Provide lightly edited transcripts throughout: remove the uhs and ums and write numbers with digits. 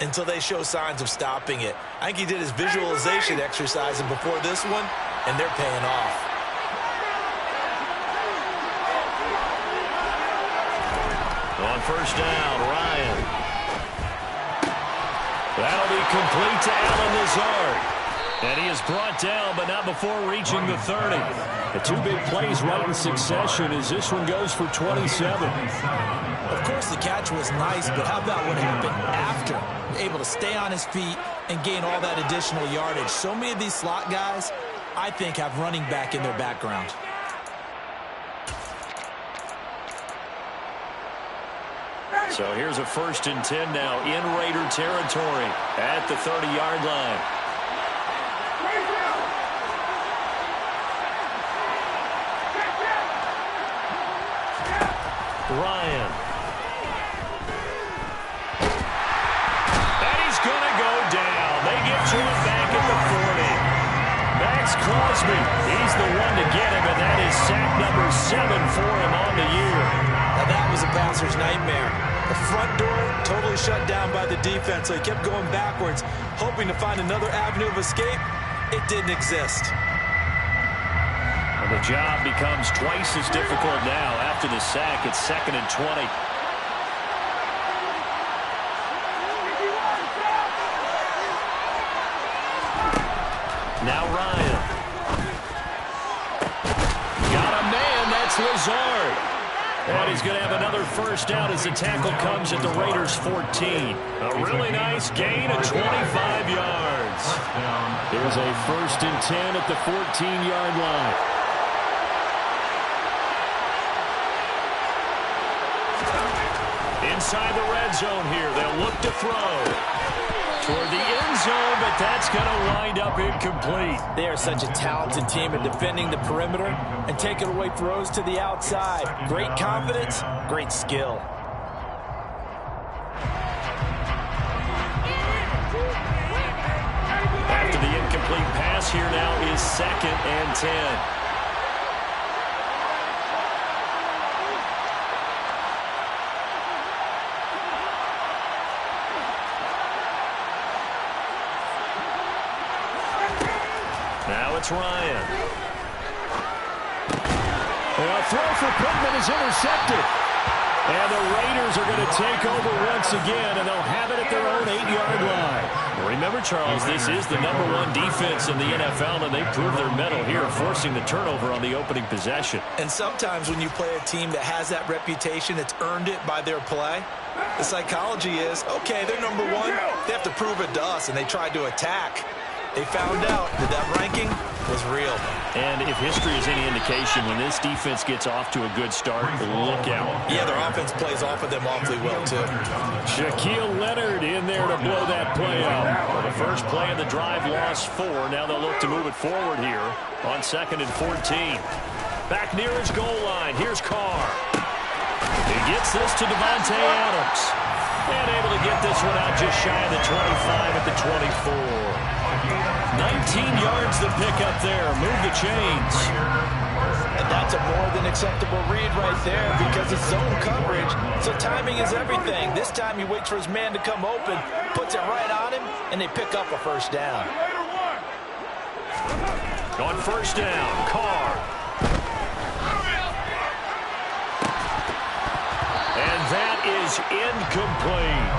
until they show signs of stopping it. I think he did his visualization exercise before this one, and they're paying off. On first down, Ryan. That'll be complete to Allen Lazard. And he is brought down, but not before reaching the 30. The two big plays right in succession as this one goes for 27. Of course, the catch was nice, but how about what happened after? Able to stay on his feet and gain all that additional yardage. So many of these slot guys, I think, have running back in their background. So here's a 1st and 10 now in Raider territory at the 30-yard line. Ryan. And he's going to go down. They get to him back at the 40. Max Crosby, he's the one to get him, and that is sack number 7 for him on the year. Now that was a passer's nightmare. The front door totally shut down by the defense, so he kept going backwards, hoping to find another avenue of escape. It didn't exist. And the job becomes twice as difficult now after the sack. It's 2nd and 20. Now Ryan. Got a man. That's Lazard. And he's going to have another first down as the tackle comes at the Raiders' 14. A really nice gain of 25 yards. There's a 1st and 10 at the 14-yard line. Inside the red zone here. They'll look to throw toward the end zone, but that's going to wind up incomplete. They are such a talented team at defending the perimeter and taking away throws to the outside. Great confidence, great skill. After the incomplete pass here now is 2nd and 10. Now it's Ryan. And a throw for Pittman is intercepted. And the Raiders are going to take over once again, and they'll have it at their own 8-yard line. Remember, Charles, this is the #1 defense in the NFL, and they proved their mettle here, forcing the turnover on the opening possession. And sometimes when you play a team that has that reputation, it's earned it by their play. The psychology is, okay, they're #1. They have to prove it to us, and they tried to attack. They found out that that ranking was real. And if history is any indication, when this defense gets off to a good start, look out. Yeah, their offense plays off of them awfully well, too. Shaquille Leonard in there to blow that play out. Well, the first play of the drive lost 4. Now they'll look to move it forward here on 2nd and 14. Back near his goal line. Here's Carr. He gets this to Davante Adams. And able to get this one out just shy of the 25 at the 24. 19 yards to pick up there. Move the chains. And that's a more than acceptable read right there because it's zone coverage, so timing is everything. This time he waits for his man to come open, puts it right on him, and they pick up a first down. On first down, Carr. And that is incomplete.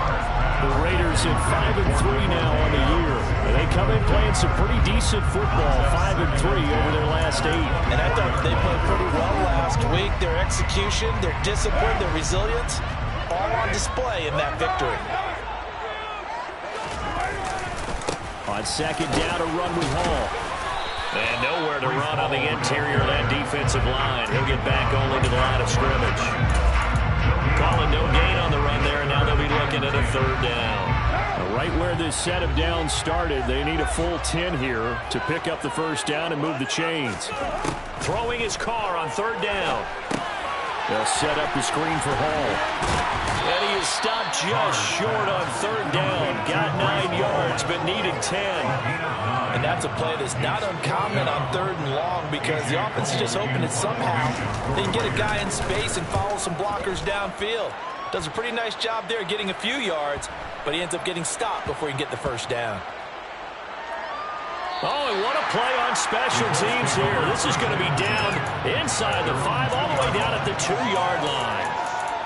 The Raiders at 5-3 now on the year. They come in playing some pretty decent football, 5-3 over their last 8. And I thought they played pretty well last week. Their execution, their discipline, their resilience, all on display in that victory. On 2nd down, a run with Hall. And nowhere to run on the interior of that defensive line. He'll get back only to the line of scrimmage. Calling no gain on the run there, and now they'll be looking at a 3rd down. Right where this set of downs started, they need a full 10 here to pick up the first down and move the chains. Throwing his Carr on 3rd down. They'll set up the screen for Hall. And he is stopped just short on 3rd down. Got 9 yards, but needed 10. And that's a play that's not uncommon on 3rd and long because the offense is just hoping that somehow they can get a guy in space and follow some blockers downfield. Does a pretty nice job there getting a few yards, but he ends up getting stopped before he can get the first down. Oh, and what a play on special teams here. This is going to be down inside the 5, all the way down at the 2-yard line.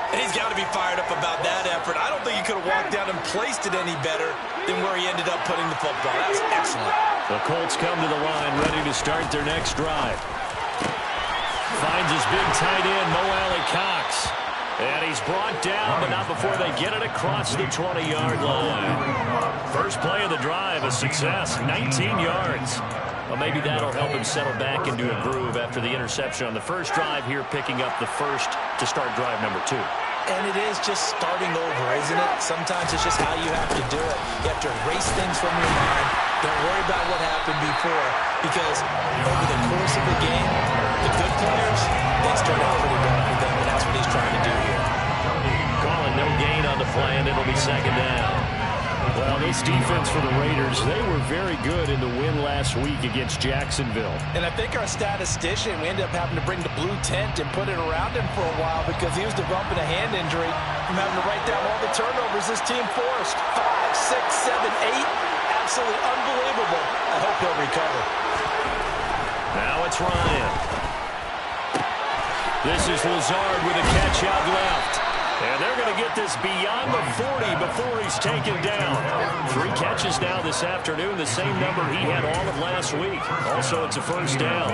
And he's got to be fired up about that effort. I don't think he could have walked down and placed it any better than where he ended up putting the football. That was excellent. The Colts come to the line, ready to start their next drive. Finds his big tight end, Mo Alley-Cox. And he's brought down, but not before they get it across the 20-yard line. First play of the drive, a success, 19 yards. Well, maybe that'll help him settle back into a groove after the interception on the first drive here, picking up the first to start drive number 2. And it is just starting over, isn't it? Sometimes it's just how you have to do it. You have to erase things from your mind. Don't worry about what happened before, because over the course of the game, the good players, they start out pretty well for them, and that's what he's trying to do here. Calling no gain on the play, and it'll be second down. Well, this defense for the Raiders, they were very good in the win last week against Jacksonville. And I think our statistician, we ended up having to bring the blue tent and put it around him for a while because he was developing a hand injury from having to write down all the turnovers this team forced. 5, 6, 7, 8. Absolutely unbelievable. I hope he'll recover. Now it's Ryan. This is Lazard with a catch out left. And they're going to get this beyond the 40 before he's taken down. 3 catches now this afternoon, the same number he had all of last week. Also, it's a first down.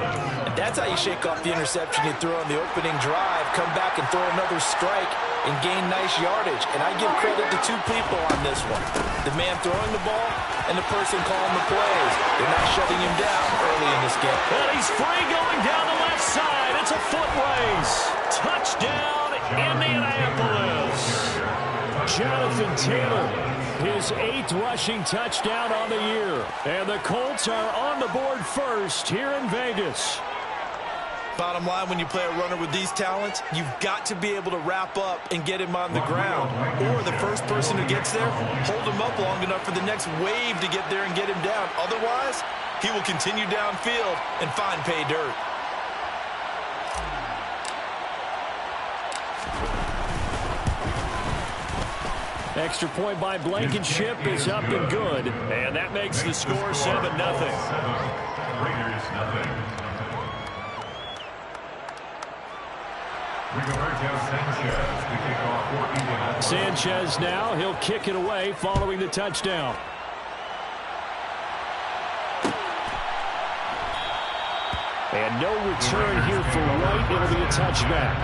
And that's how you shake off the interception you threw on the opening drive, come back and throw another strike and gain nice yardage. And I give credit to 2 people on this one. The man throwing the ball and the person calling the plays. They're not shutting him down early in this game. And he's free going down the left side. It's a foot race. Touchdown. Indianapolis. Jonathan Taylor, his 8th rushing touchdown on the year. And the Colts are on the board first here in Vegas. Bottom line, when you play a runner with these talents, you've got to be able to wrap up and get him on the ground. Or the first person who gets there, hold him up long enough for the next wave to get there and get him down. Otherwise, he will continue downfield and find pay dirt. Extra point by Blankenship is up and good. And that makes the score 7-0. Sanchez now, he'll kick it away following the touchdown. And no return here for White. It'll be a touchback.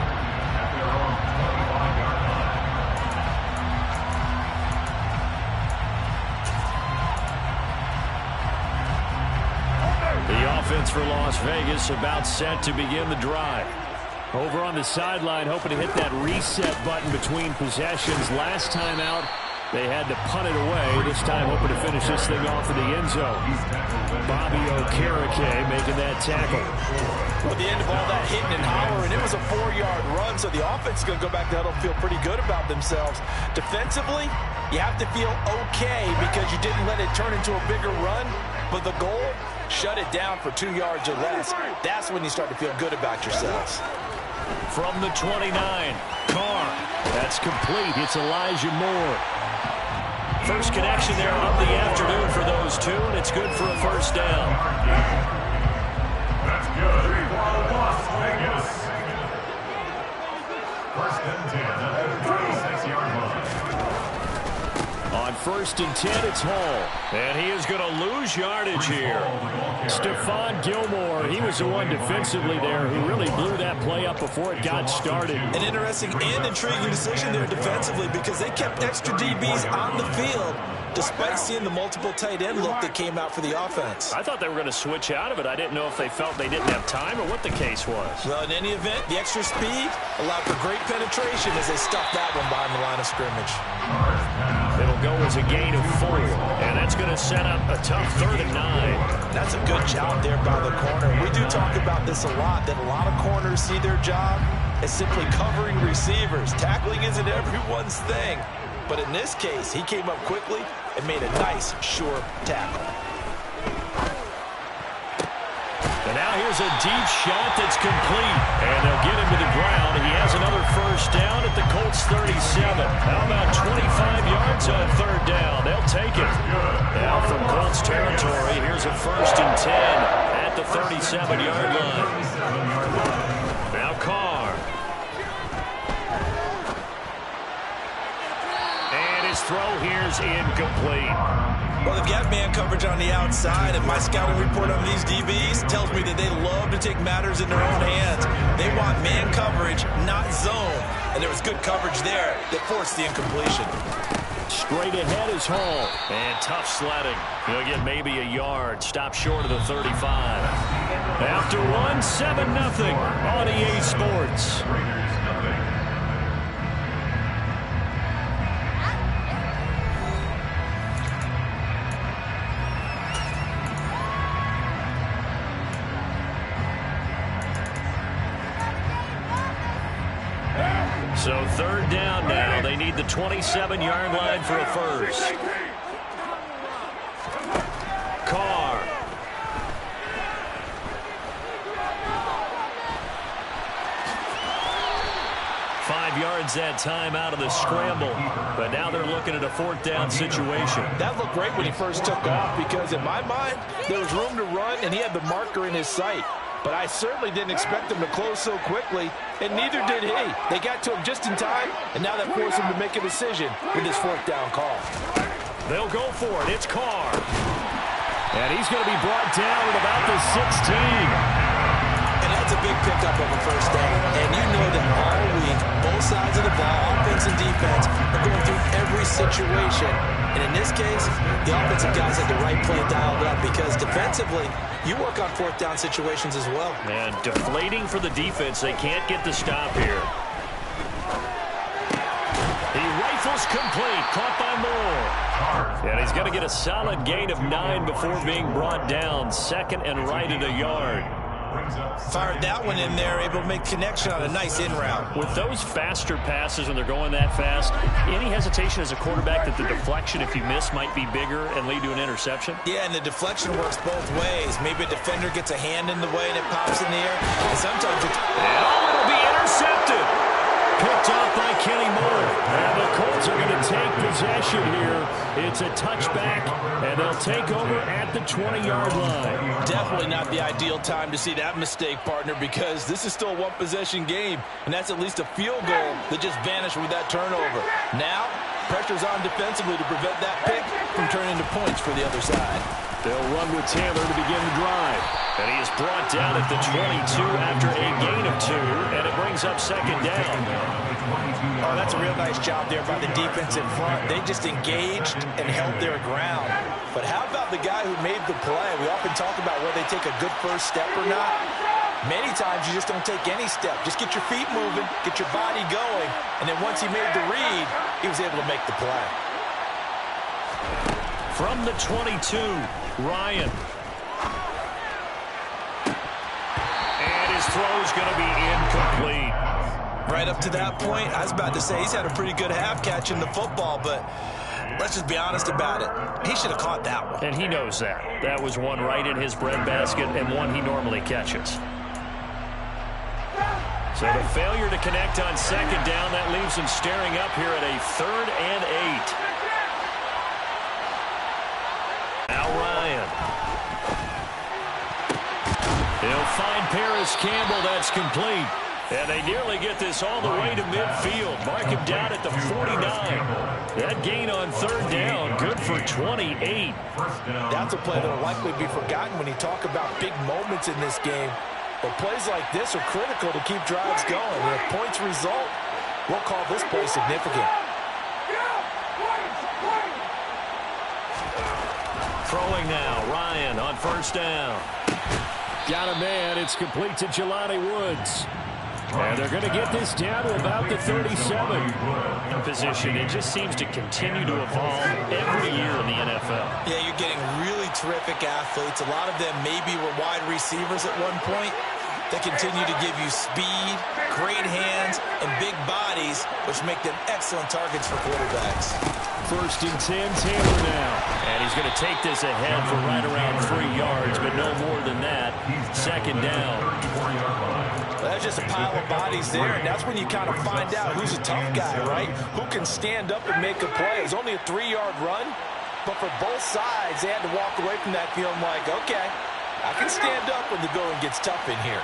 The offense for Las Vegas about set to begin the drive. Over on the sideline, hoping to hit that reset button between possessions. Last time out, they had to punt it away. This time, hoping to finish this thing off in the end zone. Bobby Okereke making that tackle. At the end of all that hitting and hollering, it was a 4-yard run, so the offense is going to go back to huddle and feel pretty good about themselves. Defensively, you have to feel okay because you didn't let it turn into a bigger run, but the goal, shut it down for 2 yards or less. That's when you start to feel good about yourselves. From the 29, Carr. That's complete. It's Elijah Moore. First connection there of the afternoon for those 2, and it's good for a first down. That's good. Las Vegas. First and 10 at the 26-yard line. On first and 10, it's Hall. And he is going to lose yardage here. Stephon Gilmore, he was the one defensively there who really blew that play up before it got started. An interesting and intriguing decision there defensively because they kept extra DBs on the field despite seeing the multiple tight end look that came out for the offense. I thought they were going to switch out of it. I didn't know if they felt they didn't have time or what the case was. Well, in any event, the extra speed allowed for great penetration as they stuffed that one behind the line of scrimmage. It'll go as a gain of 4, and that's going to set up a tough 3rd and 9. That's a good job there by the corner. We do talk about this a lot, that a lot of corners see their job as simply covering receivers. Tackling isn't everyone's thing. But in this case, he came up quickly and made a nice, sure tackle. And now here's a deep shot that's complete. And they'll get him to the ground. He has another first down at the Colts 37. How about 25 yards on third down? They'll take it. Now from Colts territory, here's a 1st and 10 at the 37-yard line. Now Carr. And his throw here's incomplete. Well, they've got man coverage on the outside, and my scouting report on these DBs tells me that they love to take matters in their own hands. They want man coverage, not zone. And there was good coverage there that forced the incompletion. Straight ahead is Hall. And tough sledding. He'll get maybe a yard. Stop short of the 35. After one, 7-0 on EA Sports. So 3rd down now. They need the 27-yard line for a first. Carr. Five yards that time out of the scramble. But now they're looking at a 4th down situation. That looked great when he first took off because in my mind, there was room to run and he had the marker in his sight. But I certainly didn't expect them to close so quickly, and neither did he. They got to him just in time, and now that forced him to make a decision with his 4th down call. They'll go for it. It's Carr. And he's going to be brought down at about the 16. And that's a big pickup of a first down. And you know that all week, both sides of the ball, offense and defense, are going through every situation. And in this case, the offensive guys had the right play dialed up because defensively, you work on 4th down situations as well. And deflating for the defense. They can't get the stop here. He rifles complete. Caught by Moore. And he's going to get a solid gain of 9 before being brought down. 2nd and right at a yard. Fired that one in there, able to make connection on a nice in route. With those faster passes when they're going that fast, any hesitation as a quarterback that the deflection, if you miss, might be bigger and lead to an interception? Yeah, and the deflection works both ways. Maybe a defender gets a hand in the way and it pops in the air. And sometimes it's... it'll be intercepted. Picked off by Kenny Moore. And the Colts are going to take possession here. It's a touchback, and they'll take over at the 20-yard line. Definitely not the ideal time to see that mistake, partner, because this is still a one-possession game, and that's at least a field goal that just vanished with that turnover. Now, pressure's on defensively to prevent that pick from turning into points for the other side. They'll run with Taylor to begin the drive. And he is brought down at the 22 after a gain of 2, and it brings up 2nd down. Oh, that's a real nice job there by the defense in front. They just engaged and held their ground. But how about the guy who made the play? We often talk about whether they take a good first step or not. Many times you just don't take any step. Just get your feet moving, get your body going, and then once he made the read, he was able to make the play. From the 22, Ryan. And his throw's going to be incomplete. Right up to that point, I was about to say he's had a pretty good half catching the football, but let's just be honest about it. He should have caught that one. And he knows that. That was one right in his breadbasket and one he normally catches. So the failure to connect on 2nd down, that leaves him staring up here at a 3rd and 8. Now Ryan. He'll find Paris Campbell. That's complete. And they nearly get this all the way to midfield. Mark him down at the 49. That gain on 3rd down, good for 28. That's a play that will likely be forgotten when you talk about big moments in this game. But plays like this are critical to keep drives going. And if points result, we'll call this play significant. Throwing now, Ryan on 1st down. Got a man, it's complete to Jelani Woods. And they're going to get this down to about the 37. Position, it just seems to continue to evolve every year in the NFL. Yeah, you're getting really terrific athletes. A lot of them maybe were wide receivers at one point. They continue to give you speed, great hands, and big bodies, which make them excellent targets for quarterbacks. 1st and 10, Taylor now. And he's He's going to take this ahead for right around 3 yards, but no more than that. Second down. That's just a pile of bodies there, and that's when you kind of find out who's a tough guy, right? Who can stand up and make a play. It's only a 3-yard run, but for both sides, they had to walk away from that feeling like, okay, I can stand up when the going gets tough in here.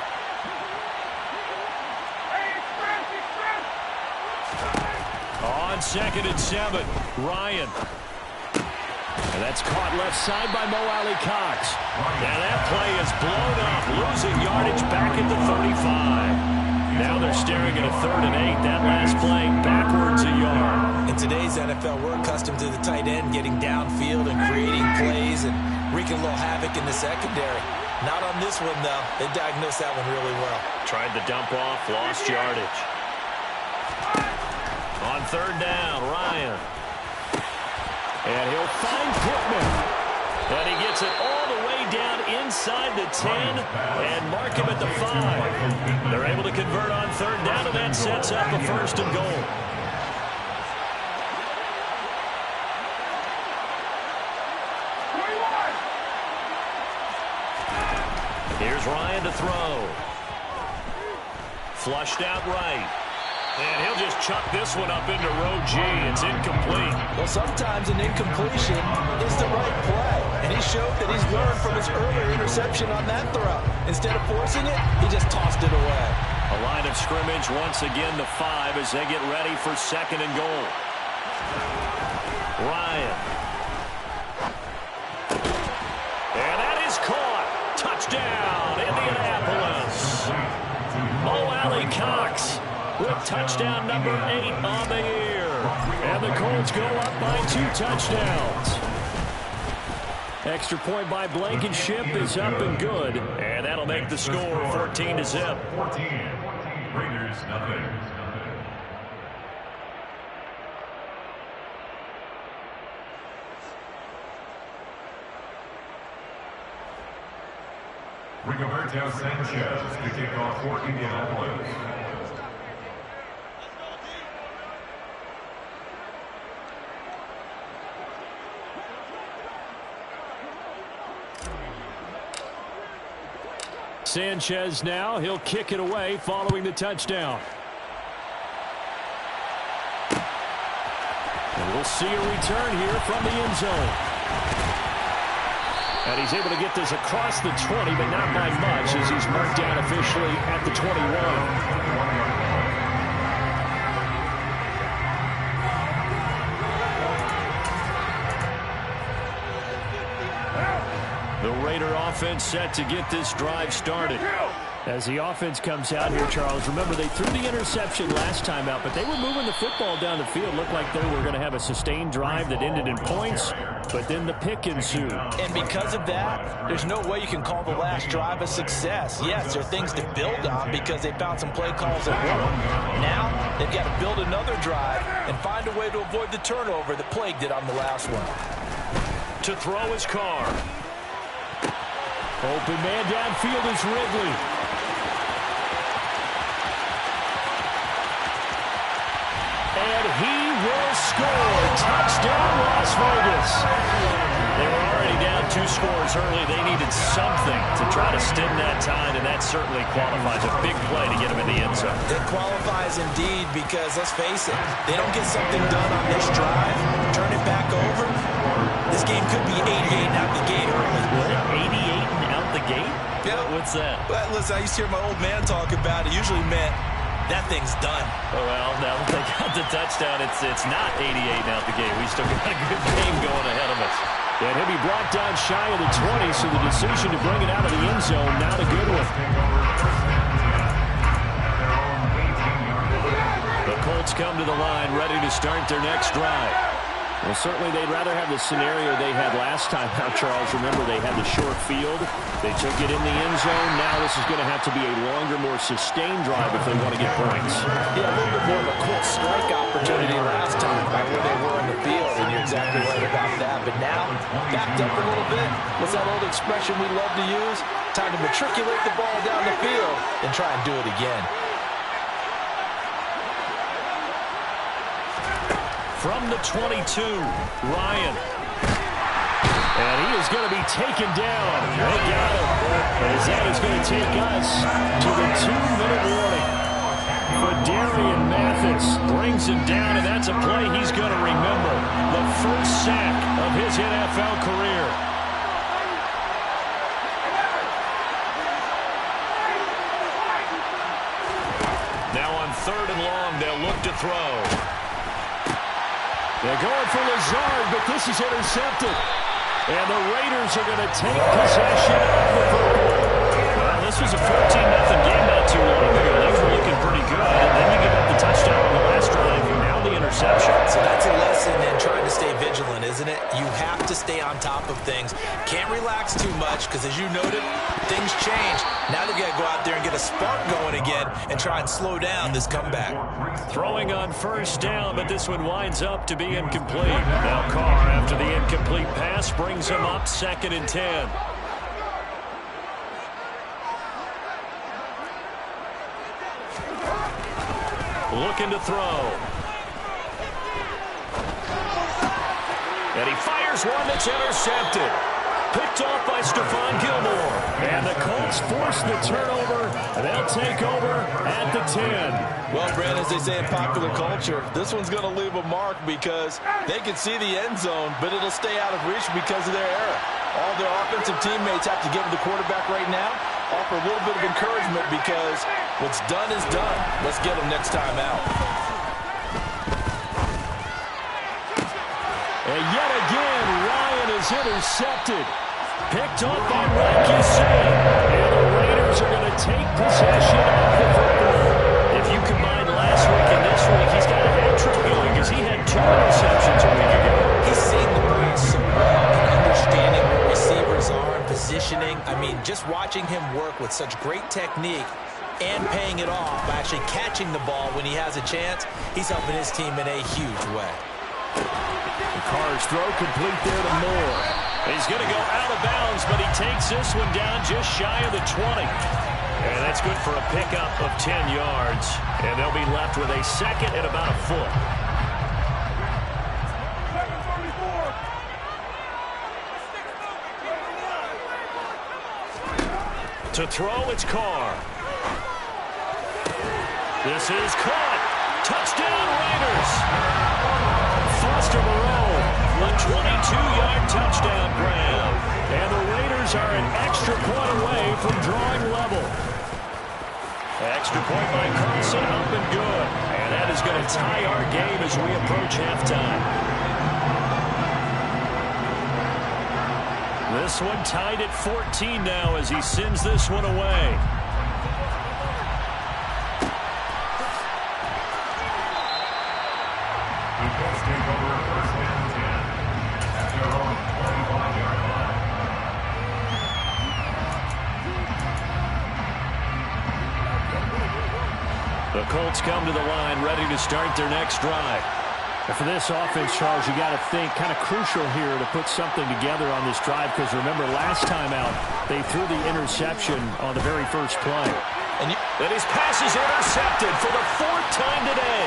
On 2nd and 7, Ryan. And that's caught left side by Mo Alie-Cox. Now that play is blown up, losing yardage back at the 35. Now they're staring at a 3rd and 8. That last play backwards a yard. In today's NFL, we're accustomed to the tight end getting downfield and creating plays and wreaking a little havoc in the secondary. Not on this one, though. They diagnosed that one really well. Tried the dump off, lost yardage. On 3rd down, Ryan. And he'll find Pittman. And he gets it all the way down inside the 10 and mark him at the 5. They're able to convert on 3rd down, and that sets up a 1st and goal. Here's Ryan to throw. Flushed out right. And he'll just chuck this one up into row G. It's incomplete. Well, sometimes an incompletion is the right play. And he showed that he's learned from his earlier interception on that throw. Instead of forcing it, he just tossed it away. A line of scrimmage once again, the 5 as they get ready for 2nd and goal. Ryan. And that is caught. Touchdown, Indianapolis. Mo Alie-Cox with touchdown number 8 on the year. And the Colts go up by 2 touchdowns. Extra point by Blankenship is up and good. And that'll make the score 14-0. 14. Raiders, nothing. Rigoberto Sanchez to kick off for Indianapolis. Sanchez now, he'll kick it away following the touchdown. And we'll see a return here from the end zone. And he's able to get this across the 20, but not by much as he's marked down officially at the 21. The Raider offense set to get this drive started. As the offense comes out here, Charles, remember they threw the interception last time out, but they were moving the football down the field. Looked like they were going to have a sustained drive that ended in points, but then the pick ensued. And because of that, there's no way you can call the last drive a success. Yes, there are things to build on because they found some play calls that work. Now, they've got to build another drive and find a way to avoid the turnover that plagued it on the last one. To throw his car. Open man downfield is Ridley. And he will score. Touchdown, Las Vegas. They were already down 2 scores early. They needed something to try to stem that tide, and that certainly qualifies a big play to get them in the end zone. It qualifies indeed because, let's face it, they don't get something done on this drive, turn it back over, this game could be 88 and out the gate early. What? 88 and out the gate? Yeah. What's that? Well, listen, I used to hear my old man talk about it. Usually meant that thing's done. Oh, well, now that they got the touchdown, it's not 88 and out the gate. We still got a good game going ahead of us. And he'll be brought down shy of the 20, so the decision to bring it out of the end zone, not a good one. The Colts come to the line, ready to start their next drive. Well, certainly they'd rather have the scenario they had last time out, Charles. Remember, they had the short field. They took it in the end zone. Now this is going to have to be a longer, more sustained drive if they want to get points. Yeah, a little bit more of a quick strike opportunity last time by where they were on the field, and you're exactly right about that. But now, backed up a little bit. What's that old expression we love to use? Time to matriculate the ball down the field and try and do it again. From the 22, Ryan. is going to be taken down. They got him. As that is going to take us to the 2-minute warning. Phidarian Mathis brings him down, and that's a play he's going to remember. The first sack of his NFL career. Now on 3rd and long, they'll look to throw. They're going for Lazard, but this is intercepted. And the Raiders are going to take possession of the football. Well, this was a 14-0 game not too long ago. Things were looking pretty good. And then you give up the touchdown on the last drive. Now the interception. So that's a lesson in trying to stay vigilant, isn't it? You have to stay on top of things. Can't relax too much because, as you noted, things change. Now they've got to go out there and get a spark going again and try and slow down this comeback. Throwing on 1st down, but this one winds up to be incomplete. Now Carr, after the incomplete pass, brings him up 2nd and 10. Looking to throw. And he fires one that's intercepted. Picked off by Stephon Gilmore. And the Colts force the turnover. They'll take over at the 10. Well, Brad, as they say in popular culture, this one's going to leave a mark because they can see the end zone, but it'll stay out of reach because of their error. All their offensive teammates have to give the quarterback right now, offer a little bit of encouragement because what's done is done. Let's get them next time out. And yet again, Ryan is intercepted. Picked off by Mike Yusuf. And the Raiders are going to take possession of the football. If you combine last week and this week, he's got a hat-trick going because he had 2 interceptions a week ago. He's seeing the ball so well and understanding where receivers are and positioning. I mean, just watching him work with such great technique and paying it off by actually catching the ball when he has a chance, he's helping his team in a huge way. Carr's throw complete there to Moore. He's going to go out of bounds, but he takes this one down just shy of the 20. And that's good for a pickup of 10 yards. And they'll be left with a 2nd and about a foot. To throw, it's Carr. This is caught. Touchdown, Raiders. Foster Moreau, a 22-yard touchdown grab. And the Raiders are an extra point away from drawing level. Extra point by Carlson, up and good. And that is going to tie our game as we approach halftime. This one tied at 14 now as he sends this one away. The Colts come to the line, ready to start their next drive. And for this offense, Charles, you got to think kind of crucial here to put something together on this drive because remember, last time out, they threw the interception on the very first play. And his pass is intercepted for the 4th time today.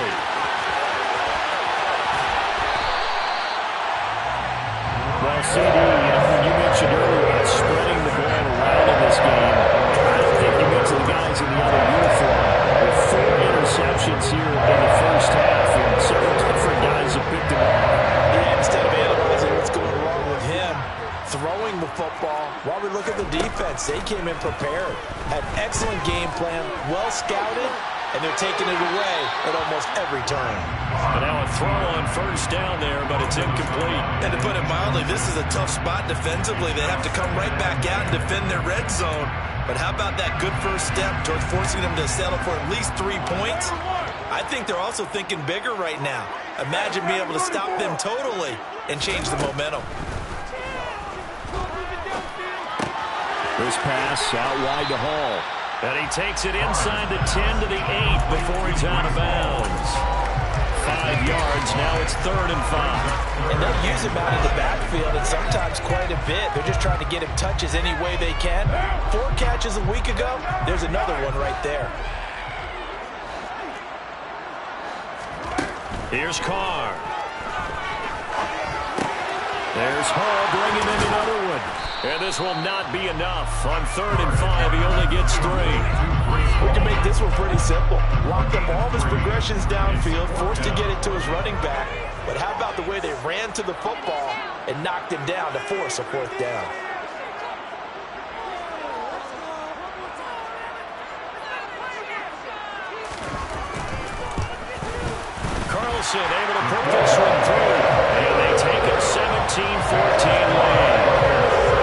Well, CD, when you mentioned earlier about spreading the ball around in this game, I don't think you went to the guys in the other uniform with 4 interceptions here in the first half, and several different guys have picked him up. Yeah, instead of analyzing what's going wrong with him, throwing the football, while we look at the defense, they came in prepared, had excellent game plan, well scouted, and they're taking it away at almost every turn. And now a throw on 1st down there, but it's incomplete. And to put it mildly, this is a tough spot defensively. They have to come right back out and defend their red zone. But how about that good first step towards forcing them to settle for at least 3 points? I think they're also thinking bigger right now. Imagine being able to stop them totally and change the momentum. This pass out wide to Hall. And he takes it inside the 10 to the 8 before he's out of bounds. 5 yards, now it's 3rd and 5. And they'll use him out of the backfield, and sometimes quite a bit. They're just trying to get him touches any way they can. 4 catches a week ago, there's another one right there. Here's Carr. There's Hall bringing in another one. And this will not be enough. On 3rd and 5, he only gets 3. We can make this one pretty simple. Locked up all of his progressions downfield, forced to get it to his running back. But how about the way they ran to the football and knocked him down to force a 4th down? Carlson able to put this one through. And they take a 17-14 lead.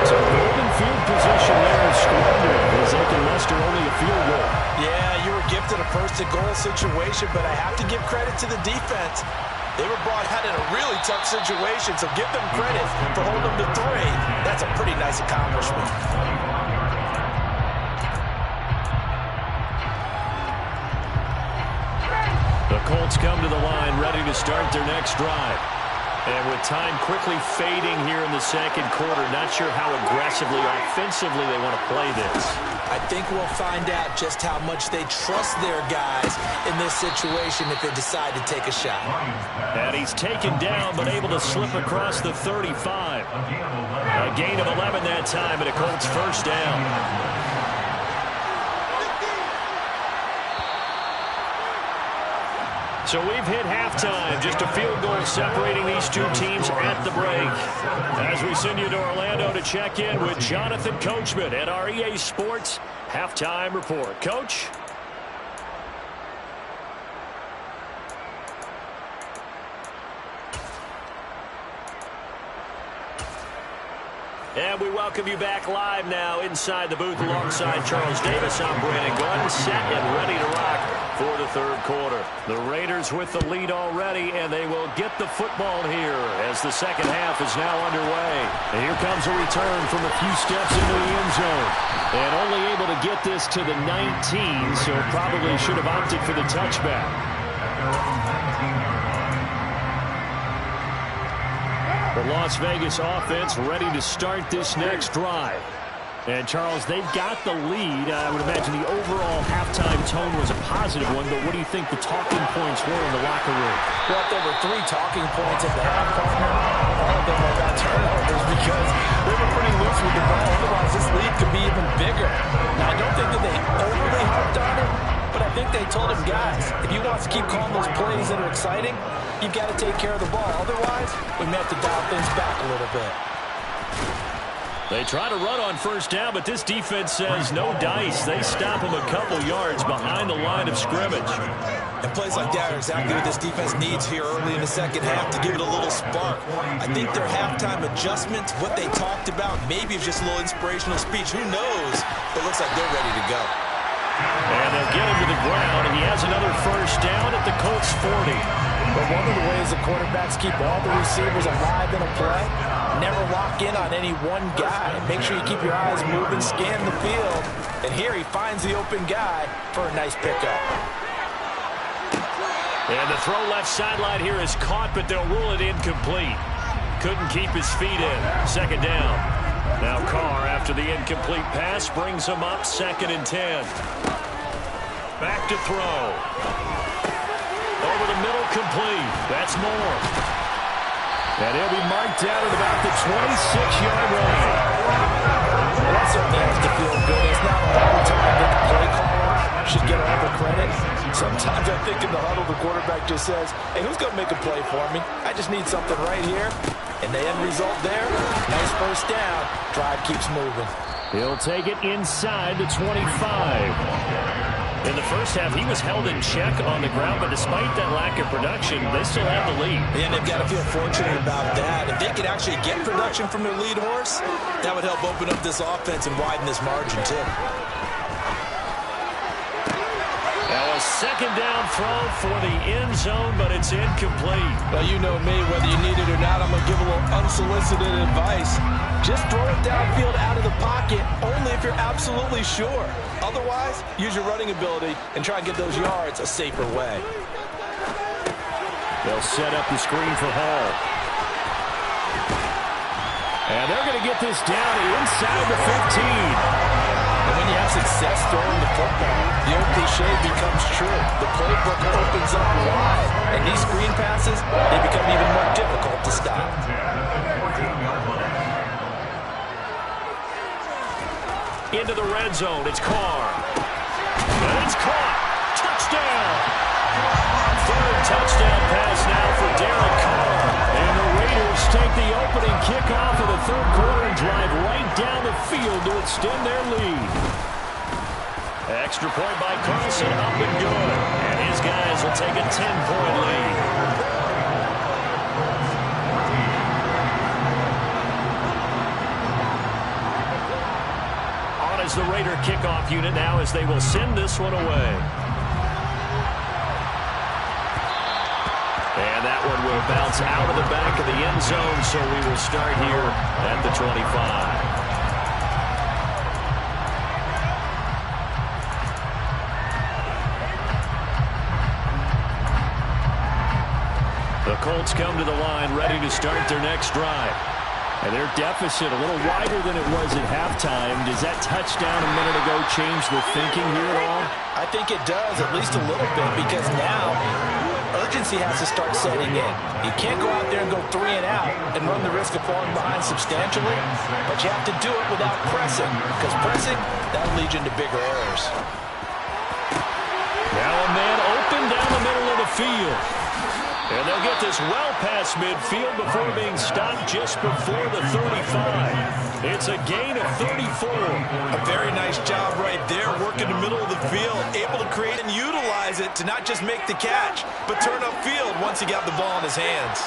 So golden field position there is squandered as they can muster only a field goal. Yeah, you were gifted a 1st-and-goal situation, but I have to give credit to the defense. They were brought out in a really tough situation, so give them credit for holding them to 3. That's a pretty nice accomplishment. The Colts come to the line, ready to start their next drive. And with time quickly fading here in the 2nd quarter, not sure how aggressively, offensively they want to play this. I think we'll find out just how much they trust their guys in this situation if they decide to take a shot. And he's taken down, but able to slip across the 35. A gain of 11 that time, and a Colts 1st down. So we've hit halftime. Just a field goal separating these two teams at the break. As we send you to Orlando to check in with Jonathan Coachman at our EA Sports Halftime Report. Coach? And we welcome you back live now inside the booth alongside Charles Davis. I'm Brandon Gordon, set and ready to rock for the 3rd quarter. The Raiders with the lead already, and they will get the football here as the 2nd half is now underway. And here comes a return from a few steps into the end zone. And only able to get this to the 19, so probably should have opted for the touchback. The Las Vegas offense ready to start this next drive. And, Charles, they've got the lead. I would imagine the overall halftime tone was a positive one, but what do you think the talking points were in the locker room? Well, there were 3 talking points at the half, partner. All of them were about turnovers because they were pretty loose with the ball. Otherwise, this lead could be even bigger. Now, I don't think that they overly harped on it, but I think they told him, guys, if you want to keep calling those plays that are exciting, you've got to take care of the ball. Otherwise, we may have to dial things back a little bit. They try to run on 1st down, but this defense says no dice. They stop them a couple yards behind the line of scrimmage. And plays like that are exactly what this defense needs here early in the 2nd half to give it a little spark. I think their halftime adjustments, what they talked about, maybe it's just a little inspirational speech. Who knows? But it looks like they're ready to go. And they'll get him to the ground, and he has another 1st down at the Colts 40. But one of the ways the quarterbacks keep all the receivers alive in a play, never lock in on any one guy. Make sure you keep your eyes moving, scan the field. And here he finds the open guy for a nice pickup. And the throw left sideline here is caught, but they'll rule it incomplete. Couldn't keep his feet in. 2nd down. Now Carr, after the incomplete pass, brings him up 2nd and 10. Back to throw. Over the middle, complete. That's Moore. And he'll be marked down at about the 26-yard line. Well, that certainly has to feel good. It's not all the time that the play caller should get all the credit. Sometimes I think in the huddle, the quarterback just says, hey, who's going to make a play for me? I just need something right here. And the end result there, nice 1st down. Drive keeps moving. He'll take it inside the 25. In the 1st half, he was held in check on the ground, but despite that lack of production, they still have the lead. And they've got to feel fortunate about that. If they could actually get production from their lead horse, that would help open up this offense and widen this margin, too. Now a 2nd down throw for the end zone, but it's incomplete. Well, you know me, whether you need it or not, I'm going to give a little unsolicited advice. Just throw it downfield out of the pocket, only if you're absolutely sure. Otherwise, use your running ability and try and get those yards a safer way. They'll set up the screen for Hall. And they're going to get this down inside the 15. And when you have success throwing the football, the old cliche becomes true. The playbook opens up wide, and these screen passes, they become even more difficult to stop. into the red zone. It's Carr. And it's caught. Touchdown. Third touchdown pass now for Derek Carr. And the Raiders take the opening kickoff of the third quarter and drive right down the field to extend their lead. Extra point by Carlson, up and good. And his guys will take a 10-point lead. As the Raider kickoff unit now, as they will send this one away. And that one will bounce out of the back of the end zone, so we will start here at the 25. The Colts come to the line, ready to start their next drive. And their deficit a little wider than it was at halftime. Does that touchdown a minute ago change the thinking here at all? I think it does, at least a little bit, because now urgency has to start setting in. You can't go out there and go 3 and out and run the risk of falling behind substantially, but you have to do it without pressing, because pressing, that'll lead you into bigger errors. Now a man open down the middle of the field. And they'll get this well past midfield before being stopped just before the 35. It's a gain of 34. A very nice job right there, working the middle of the field, able to create and utilize it to not just make the catch, but turn upfield once he got the ball in his hands.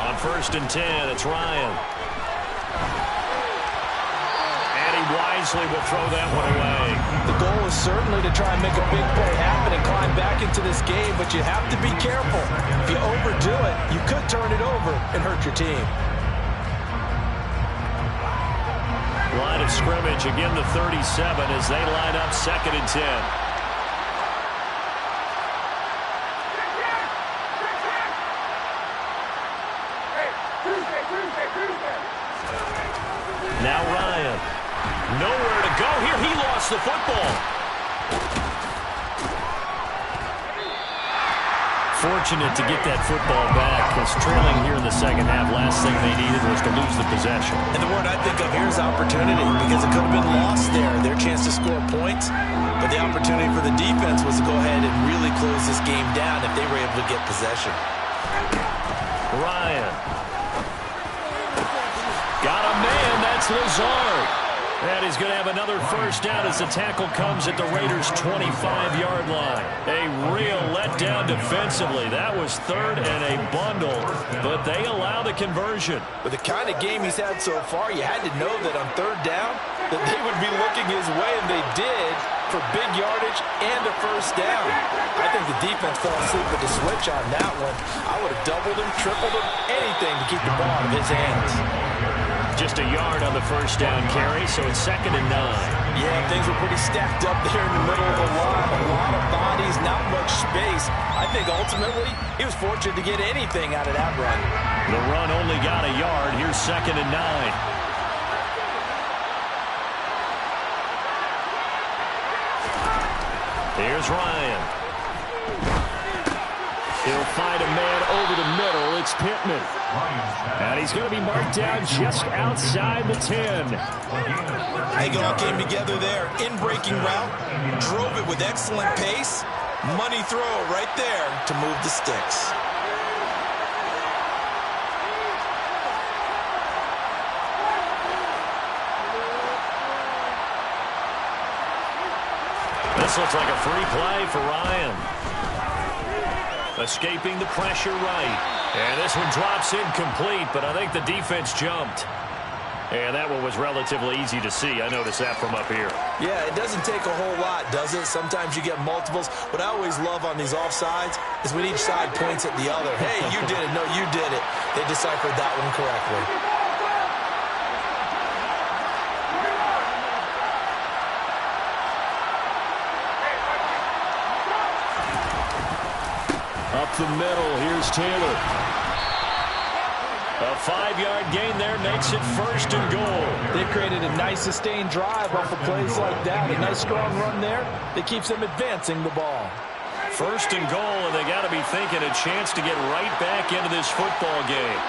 On 1st and 10, it's Ryan. Wisely will throw that one away. The goal is certainly to try and make a big play happen and climb back into this game, but you have to be careful. If you overdo it, you could turn it over and hurt your team. Line of scrimmage, again the 37 as they line up 2nd and 10. Now Ryan. Nowhere to go here. He lost the football. Fortunate to get that football back, because trailing here in the second half, last thing they needed was to lose the possession. And the word I think of here is opportunity, because it could have been lost there, their chance to score points. But the opportunity for the defense was to go ahead and really close this game down if they were able to get possession. Ryan. Got a man. That's Lazard. And he's going to have another first down as the tackle comes at the Raiders' 25-yard line. A real letdown defensively. That was 3rd and a bundle, but they allow the conversion. With the kind of game he's had so far, you had to know that on 3rd down that they would be looking his way, and they did, for big yardage and a first down. I think the defense fell asleep with the switch on that one. I would have doubled him, tripled him, anything to keep the ball out of his hands. Just a yard on the first down carry, so it's 2nd and 9. Yeah, things were pretty stacked up there in the middle of the line. A lot of bodies, not much space. I think ultimately he was fortunate to get anything out of that run. The run only got a yard. Here's 2nd and 9. Here's Ryan. He'll find a man over the middle. It's Pittman. And he's going to be marked down just outside the 10. They all came together there. In-breaking route. Drove it with excellent pace. Money throw right there to move the sticks. This looks like a free play for Ryan. Escaping the pressure right. And this one drops incomplete, but I think the defense jumped. And that one was relatively easy to see. I noticed that from up here. Yeah, it doesn't take a whole lot, does it? Sometimes you get multiples. What I always love on these offsides is when each side points at the other. Hey, you did it. No, you did it. They deciphered that one correctly. Up the middle, here's Taylor. A 5-yard gain there makes it 1st and goal. They've created a nice sustained drive off of plays like that. A nice strong run there that keeps them advancing the ball. 1st and goal, and they got to be thinking a chance to get right back into this football game.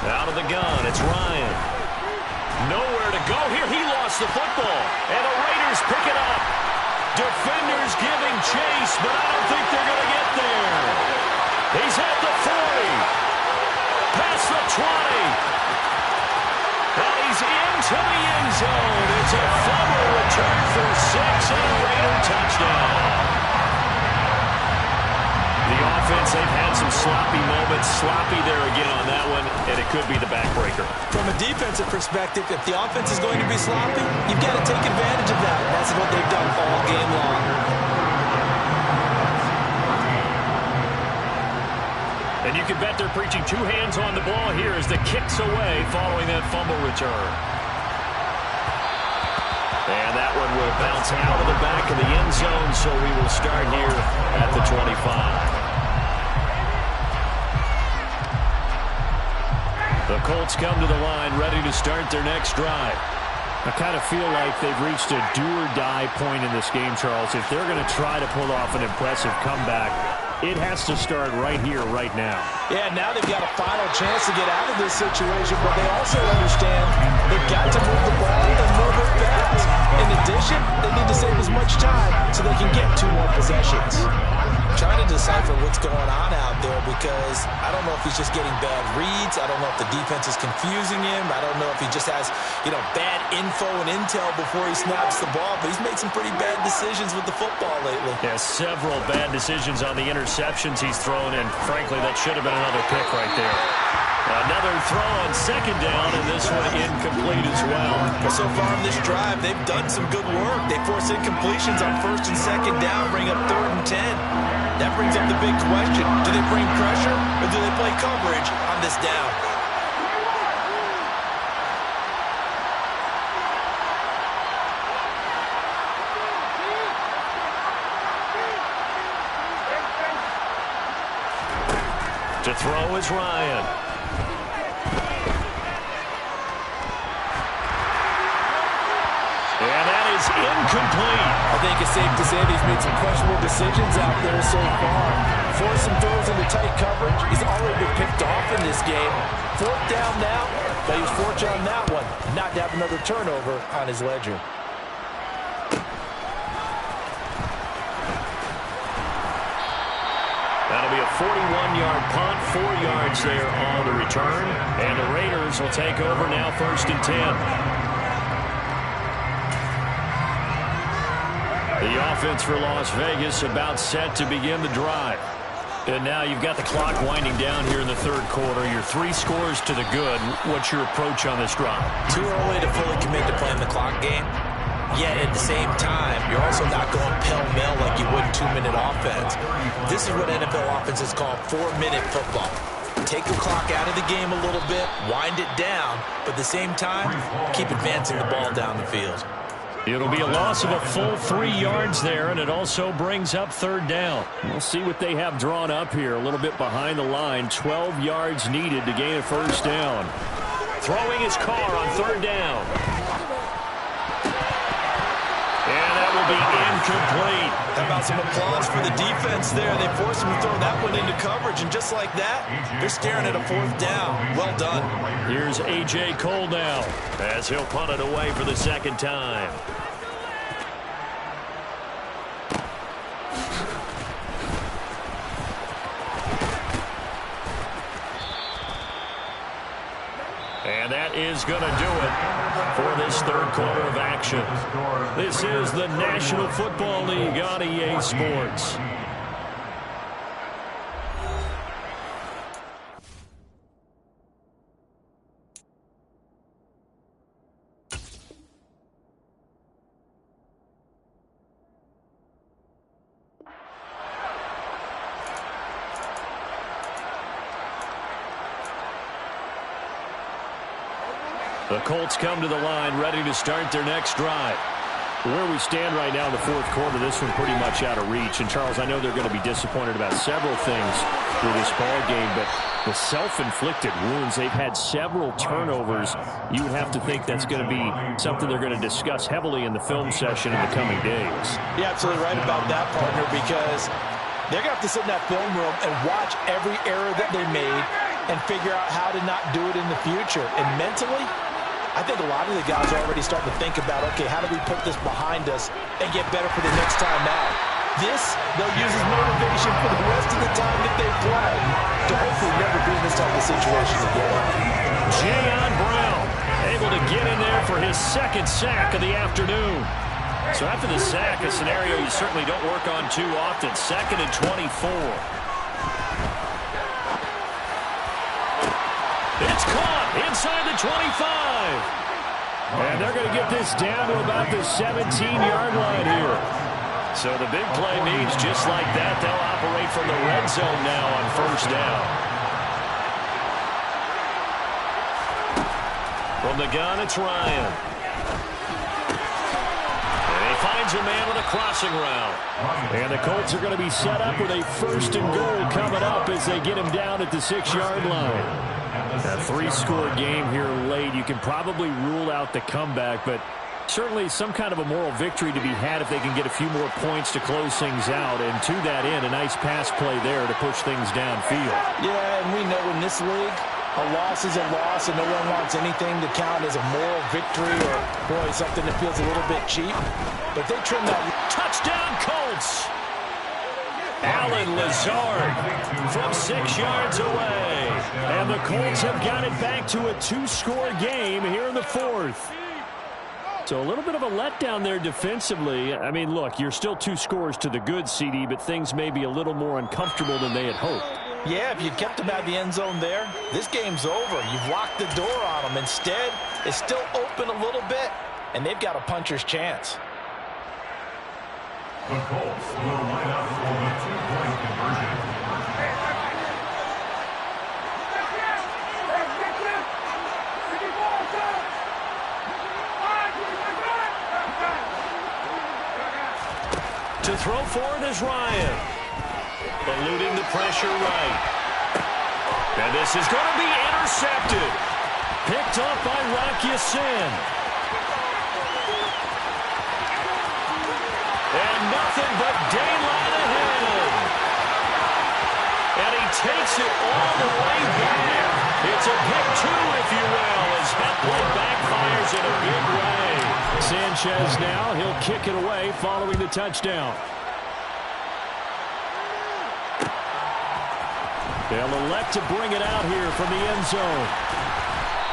Out of the gun, it's Ryan. Nowhere to go here. He lost the football. And the Raiders pick it up. Defenders giving chase, but I don't think they're going to get there. He's at the 40. Past the 20. And he's into the end zone. It's a fumble return for 6 and a Raider touchdown. The offense, they've had some sloppy moments. Sloppy there again on that one, and it could be the backbreaker. From a defensive perspective, if the offense is going to be sloppy, you've got to take advantage of that. That's what they've done all game long. And you can bet they're preaching 2 hands on the ball here as the kick's away following that fumble return. And that one will bounce out of the back of the end zone, so we will start here at the 25. The Colts come to the line, ready to start their next drive. I kind of feel like they've reached a do-or-die point in this game, Charles. If they're going to try to pull off an impressive comeback, it has to start right here, right now. Yeah, now they've got a final chance to get out of this situation, but they also understand they've got to move the ball and move it fast. In addition, they need to save as much time so they can get 2 more possessions. Trying to decipher what's going on out there because I don't know if he's just getting bad reads. I don't know if the defense is confusing him. I don't know if he just has, bad info and intel before he snaps the ball. But he's made some pretty bad decisions with the football lately. Yeah, several bad decisions on the interceptions he's thrown, and frankly, that should have been another pick right there. Another throw on 2nd down, and this one incomplete as well. Well, so far in this drive, they've done some good work. They force incompletions on 1st and 2nd down, bring up 3rd and 10. That brings up the big question. Do they bring pressure or do they play coverage on this down? To throw is Ryan. And that is incomplete. I think it's safe to say he's made some questionable decisions out there so far. Forced some throws into tight coverage. He's already been picked off in this game. 4th down now, but he was fortunate on that one not to have another turnover on his ledger. That'll be a 41-yard punt, 4 yards there on the return. And the Raiders will take over now 1st and 10. The offense for Las Vegas about set to begin the drive. And now you've got the clock winding down here in the 3rd quarter. You're 3 scores to the good. What's your approach on this drive? Too early to fully commit to playing the clock game. Yet at the same time, you're also not going pell-mell like you would in 2-minute offense. This is what NFL offenses call 4-minute football. Take the clock out of the game a little bit, wind it down, but at the same time, keep advancing the ball down the field. It'll be a loss of a full 3 yards there, and it also brings up 3rd down. We'll see what they have drawn up here. A little bit behind the line. 12 yards needed to gain a 1st down. Throwing his car on 3rd down. And that will be incomplete. How about some applause for the defense there? They forced him to throw that one into coverage, and just like that, they're staring at a 4th down. Well done. Here's A.J. Cole now as he'll punt it away for the 2nd time. And that is going to do it for this 3rd quarter of action. This is the National Football League on EA Sports. The Colts come to the line, ready to start their next drive. Where we stand right now in the 4th quarter, this one pretty much out of reach. And, Charles, I know they're going to be disappointed about several things with this ball game, but the self-inflicted wounds, they've had several turnovers. You would have to think that's going to be something they're going to discuss heavily in the film session in the coming days. You're absolutely right about that, partner, because they're going to have to sit in that film room and watch every error that they made, and figure out how to not do it in the future. And mentally, I think a lot of the guys are already starting to think about, okay, how do we put this behind us and get better for the next time out? This, they'll use as motivation for the rest of the time that they play to hopefully never be in this type of situation again. Jayon Brown able to get in there for his second sack of the afternoon. So after the sack, a scenario you certainly don't work on too often. 2nd and 24. It's caught inside the 25. And they're going to get this down to about the 17-yard line here. So the big play means just like that, they'll operate from the red zone now on 1st down. From the gun, it's Ryan. And he finds a man with a crossing route. And the Colts are going to be set up with a 1st and goal coming up as they get him down at the 6-yard line. A 3-score game here late. You can probably rule out the comeback, but certainly some kind of a moral victory to be had if they can get a few more points to close things out. And to that end, a nice pass play there to push things downfield. Yeah, and we know in this league, a loss is a loss, and no one wants anything to count as a moral victory or, boy, something that feels a little bit cheap. But they trim that. Touchdown, Colts! Allen Lazard from 6 yards away. And the Colts have got it back to a 2-score game here in the 4th. So a little bit of a letdown there defensively. I mean, look, you're still 2 scores to the good, CD, but things may be a little more uncomfortable than they had hoped. Yeah, if you kept them out of the end zone there, this game's over. You've locked the door on them. Instead, it's still open a little bit, and they've got a puncher's chance. The Colts will line up for the 2-point conversion. To throw for it is Ryan. Eluding the pressure right. And this is going to be intercepted. Picked up by Rock Ya-Sin. And nothing but daylight ahead. And he takes it all the way back. It's a pick 2, if you will, as that play backfires in a big way. Sanchez now, he'll kick it away following the touchdown. They'll elect to bring it out here from the end zone.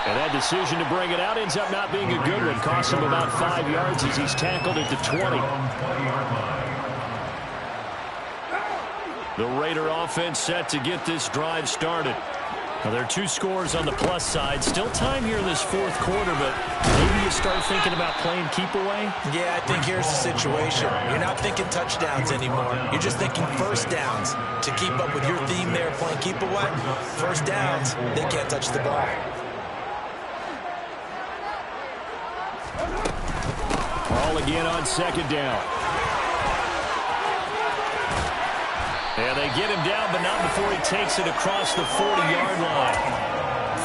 And that decision to bring it out ends up not being a good one. Costs him about 5 yards as he's tackled at the 20. The Raider offense set to get this drive started. Now, there are 2 scores on the plus side. Still time here in this 4th quarter, but maybe you start thinking about playing keep away? Yeah, I think here's the situation. You're not thinking touchdowns anymore. You're just thinking 1st downs. To keep up with your theme there, playing keep away, 1st downs, they can't touch the ball. Ball again on 2nd down. And they get him down, but not before he takes it across the 40-yard line.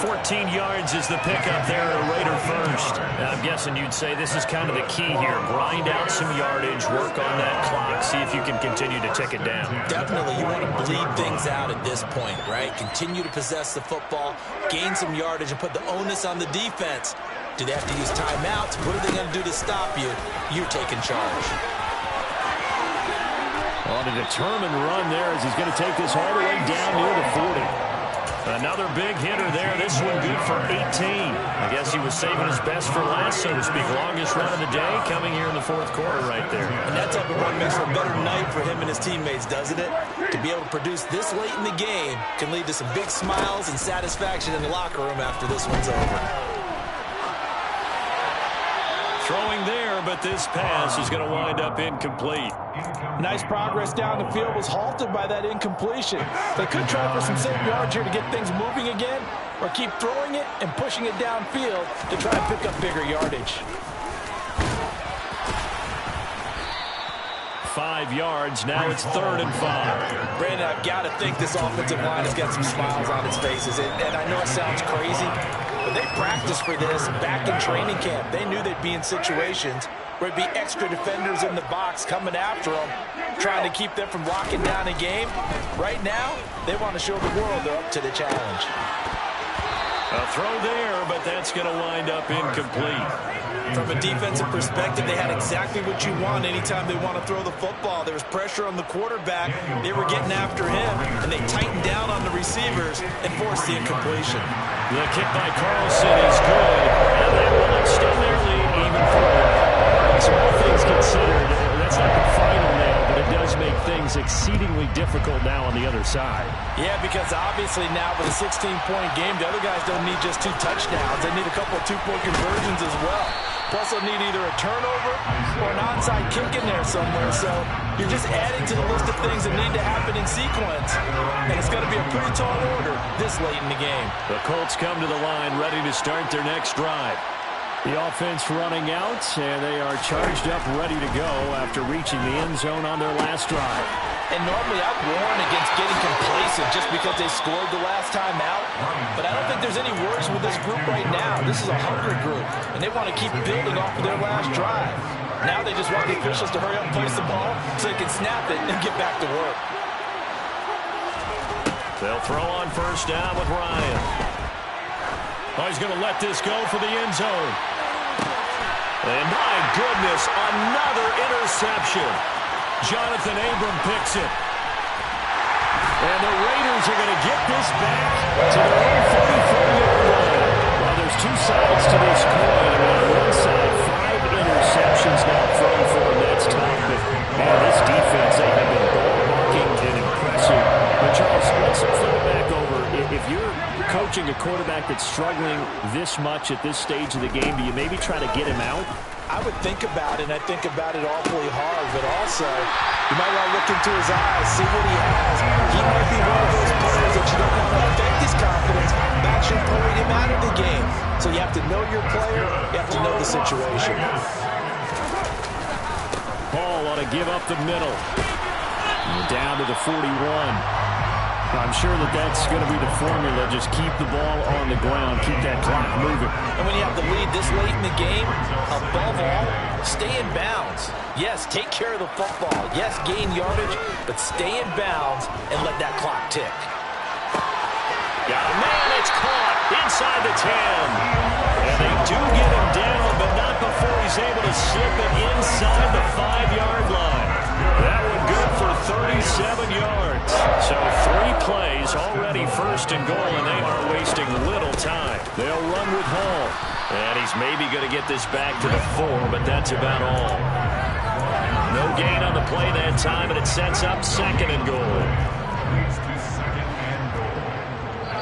14 yards is the pickup there at a Raider 1st. Now, I'm guessing you'd say this is kind of the key here. Grind out some yardage, work on that clock, see if you can continue to tick it down. Definitely, you want to bleed things out at this point, right? Continue to possess the football, gain some yardage, and put the onus on the defense. Do they have to use timeouts? What are they going to do to stop you? You're taking charge. On a determined run there as he's going to take this all the way down near the 40. Another big hitter there. This one good for 18. I guess he was saving his best for last, so to speak. Longest run of the day coming here in the 4th quarter right there. And that type of run makes for a better night for him and his teammates, doesn't it? To be able to produce this late in the game can lead to some big smiles and satisfaction in the locker room after this one's over. Throwing there, but this pass is going to wind up incomplete. Nice progress down the field, was halted by that incompletion. They could try for some safe yards here to get things moving again, or keep throwing it and pushing it downfield to try and pick up bigger yardage. 5 yards, now it's 3rd and 5. Brandon, I've got to think this offensive line has got some smiles on its faces. And I know it sounds crazy, But they practiced for this back in training camp. They knew they'd be in situations where it'd be extra defenders in the box coming after them, trying to keep them from locking down a game. Right now, they want to show the world they're up to the challenge. A throw there, but that's going to wind up incomplete. From a defensive perspective, they had exactly what you want anytime they want to throw the football. There was pressure on the quarterback. They were getting after him, and they tightened down on the receivers and forced the incompletion. The kick by Carlson is good, and they will extend their lead even further. So all things considered, that's not the final nail, but it does make things exceedingly difficult now on the other side. Yeah, because obviously now with a 16-point game, the other guys don't need just 2 touchdowns. They need a couple of 2-point conversions as well. Plus, they'll need either a turnover or an onside kick in there somewhere. So you're just adding to the list of things that need to happen in sequence. And it's going to be a pretty tall order this late in the game. The Colts come to the line ready to start their next drive. The offense running out, and they are charged up, ready to go after reaching the end zone on their last drive. And normally I'd warn against getting complacent just because they scored the last time out. But I don't think there's any worries with this group right now. This is a hungry group, and they want to keep building off of their last drive. Now they just want the officials to hurry up and place the ball so they can snap it and get back to work. They'll throw on first down with Ryan. Oh, he's going to let this go for the end zone. And my goodness, another interception. Jonathan Abram picks it. And the Raiders are going to get this back to their own 44-yard line. Well, there's 2 sides to this coin. I mean, on one side, 5 interceptions now thrown for them. That's tough. But, man, this defense, they have been ball-hawking and impressive. But, Charles, let's flip it back over. If you're coaching a quarterback that's struggling this much at this stage of the game, do you maybe try to get him out? I would think about it, and I think about it awfully hard, but also you might want to look into his eyes, see what he has. He might be one of those players that you don't want to affect his confidence by actually pulling him out of the game. So you have to know your player, you have to know the situation. Paul ought to give up the middle. Down to the 41. I'm sure that's going to be the formula. Just keep the ball on the ground. Keep that clock moving. And when you have the lead this late in the game, above all, stay in bounds. Yes, take care of the football. Yes, gain yardage, but stay in bounds and let that clock tick. Got a man. It's caught inside the 10. And they do get him down, but not before he's able to slip it inside the 5-yard line. That one good for 37 yards. So 3 plays, already first and goal, and they are wasting little time. They'll run with Hall. And he's maybe going to get this back to the 4, but that's about all. No gain on the play that time, and it sets up 2nd and goal.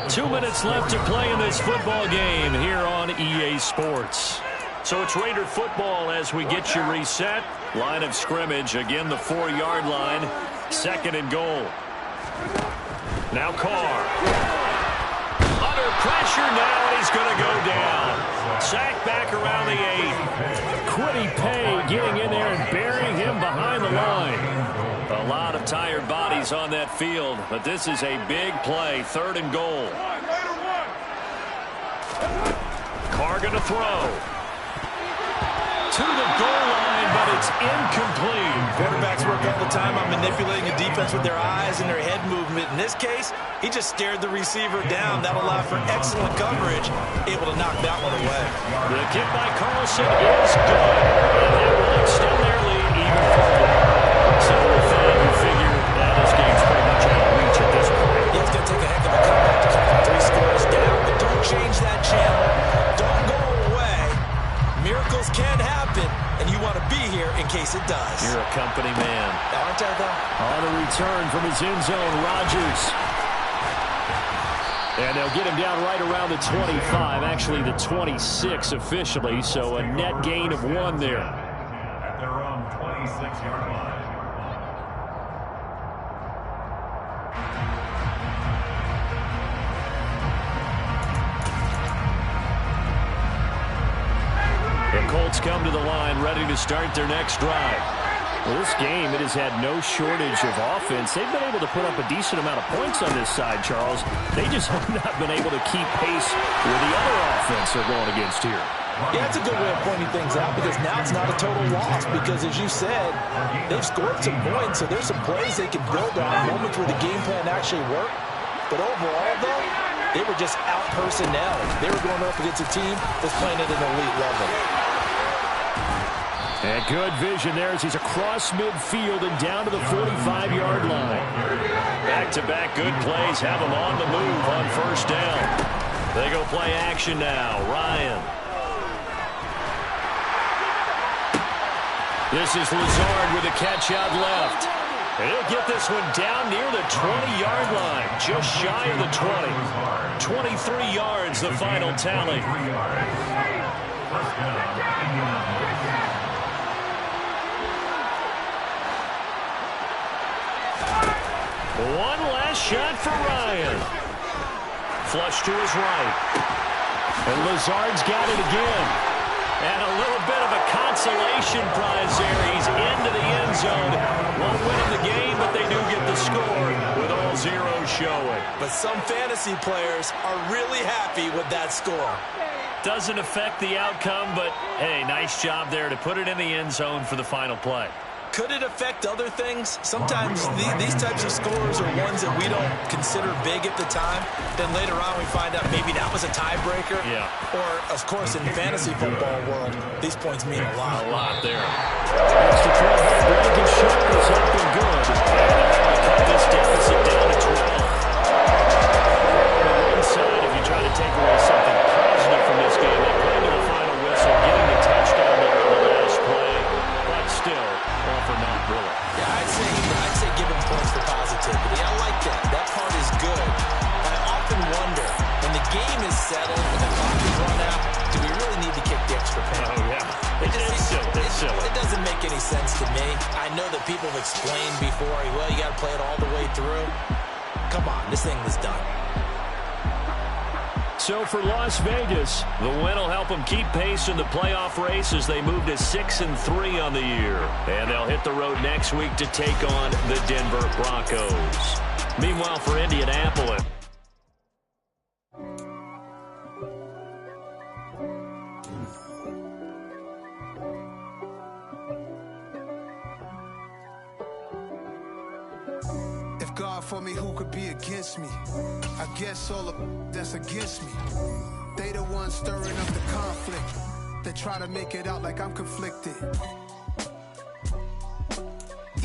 2 minutes left to play in this football game here on EA Sports. So it's Raider football as we get you reset. Line of scrimmage, again the 4-yard line. 2nd and goal. Now Carr. Under pressure now, and he's going to go down. Sacked back around the 8. Kwity Paye getting in there and burying him behind the line. A lot of tired bodies on that field, but this is a big play. 3rd and goal. Carr going to throw. To the goal line, but it's incomplete. Quarterbacks work all the time on manipulating a defense with their eyes and their head movement. In this case, he just stared the receiver down. That allowed for excellent coverage, able to knock that one away. The kick by Carlson is good, and they will extend their lead even further. So with that, you figure that this game's pretty much out of reach at this point. Yeah, it's going to take a heck of a comeback to come from 3 scores down, but don't change that channel. Don't go away. Miracles can happen, and you want to be here in case it does. You're a company man. Aren't I, though? On the return from his end zone, Rodgers. And they'll get him down right around the 25, actually the 26 officially, so a net gain of 1 there. At their own 26-yard line. The Colts come to the line ready to start their next drive. Well, this game, it has had no shortage of offense. They've been able to put up a decent amount of points on this side, Charles. They just have not been able to keep pace with the other offense they're going against here. Yeah, it's a good way of pointing things out because now it's not a total loss because, as you said, they've scored some points, so there's some plays they can build on, moments where the game plan actually worked. But overall, though, they were just out-personnel. They were going up against a team that's playing at an elite level. And good vision there as he's across midfield and down to the 45-yard line. Back-to-back good plays have him on the move on first down. They go play action now. Ryan. This is Lazard with a catch out left. And he'll get this one down near the 20-yard line, just shy of the 20. 23 yards, the final tally. One last shot for Ryan. Flush to his right. And Lazard's got it again. And a little bit of a consolation prize there. He's into the end zone. Won't win in the game, but they do get the score with all zeros showing. But some fantasy players are really happy with that score. Doesn't affect the outcome, but, hey, nice job there to put it in the end zone for the final play. Could it affect other things? Sometimes these types of scores are ones that we don't consider big at the time. Then later on we find out maybe that was a tiebreaker. Yeah. Or, of course, in the fantasy football world, these points mean a lot. A lot there. Mr. Brandon Sharp is up and good. And cut this deficit down to 12. On one side, if you try to take away something positive from this game, they come to the final whistle, getting the touchdown there on the last play. But still, for not really. Yeah, I'd say give him points for positivity. I like that. That part is good. But I often wonder, when the game is settled, when the clock is run out, do we really need to kick the extra penalty? Oh, yeah. It's silly. It doesn't make any sense to me. I know that people have explained before, well, you got to play it all the way through. Come on, this thing was done. So for Las Vegas, the win will help them keep pace in the playoff race as they move to 6-3 on the year. And they'll hit the road next week to take on the Denver Broncos. Meanwhile, for Indianapolis. God for me, who could be against me? I guess all of that's against me. They the ones stirring up the conflict. They try to make it out like I'm conflicted.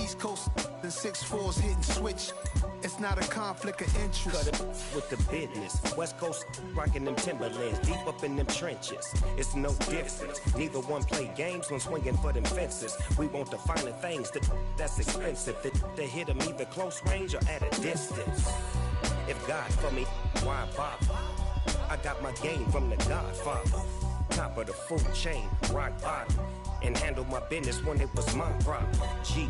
East Coast and 6'4's hitting switch. It's not a conflict of interest. Cut it with the business. West Coast rocking them Timberlands, deep up in them trenches. It's no difference. Neither one play games when swinging for them fences. We want the finer things that's expensive. That hit them either close range or at a distance. If God for me, why bother? I got my game from the Godfather. Top of the food chain, rock bottom. And handle my business when it was my problem. G.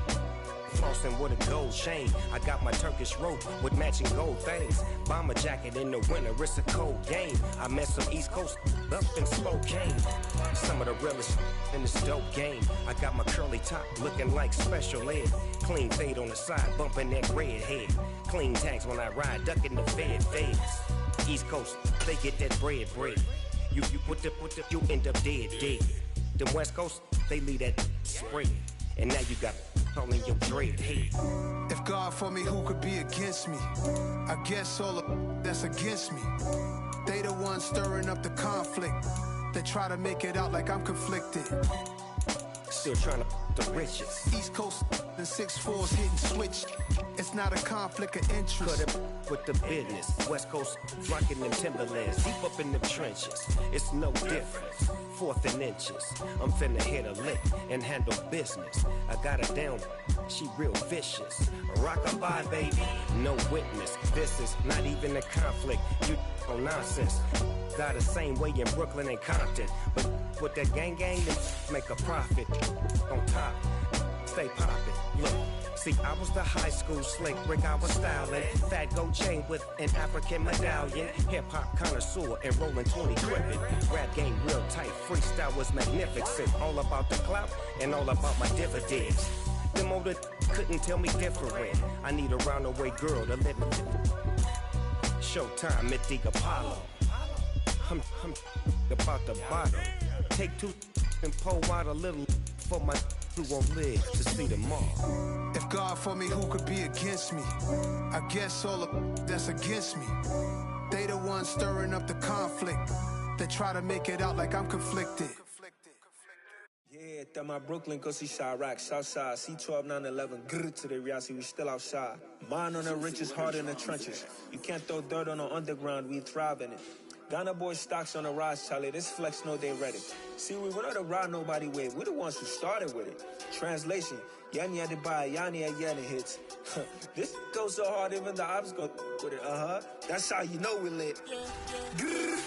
Flossing with a gold chain. I got my Turkish rope with matching gold things. Bomber jacket in the winter, it's a cold game. I met some East Coast up in Spokane. Some of the realest in this dope game. I got my curly top looking like special ed. Clean fade on the side, bumping that red head. Clean tags when I ride, ducking the feds. East Coast, they get that bread. You you end up dead. Them West Coast, they leave that spread. And now you got calling your dread head. If God for me, who could be against me? I guess all of that's against me. They the ones stirring up the conflict. They try to make it out like I'm conflicted. Still trying to the riches. East Coast and 6'4's hitting switch. It's not a conflict of interest. Cut it with the business. West Coast rocking them Timberlands, deep up in them trenches. It's no difference. 4th and inches. I'm finna hit a lick and handle business. I got her down. She real vicious. Rockabye, baby. No witness. This is not even a conflict. You on nonsense. Got the same way in Brooklyn and Compton. But with that gang, make a profit. On top, stay poppin'. Look, see, I was the high school slick Rick, I was styling. Fat gold chain with an African medallion. Hip-hop connoisseur and rolling 20 crippin'. Rap game real tight, freestyle was magnificent. All about the clout and all about my dividends. Them older couldn't tell me different. I need a roundaway girl to let me. Showtime at the Apollo. I'm about the bottom. Take two and pour out a little for my who won't live to see them all. If God for me, who could be against me? I guess all of that's against me. They the ones stirring up the conflict. They try to make it out like I'm conflicted. Yeah, that my Brooklyn, go see Chirac, Southside, C12, 911, grrr to the reality, we still outside. Mine on the richest, heart in the trenches. You can't throw dirt on the underground, we thrive in it. Ghana boys stocks on the rise, Charlie, this flex know they ready. See, we were not to ride nobody with, we're the ones who started with it. Translation, Yani had to buy, Yani had Yanni hits. This goes so hard, even the ops go with it, That's how you know we lit. Grrr.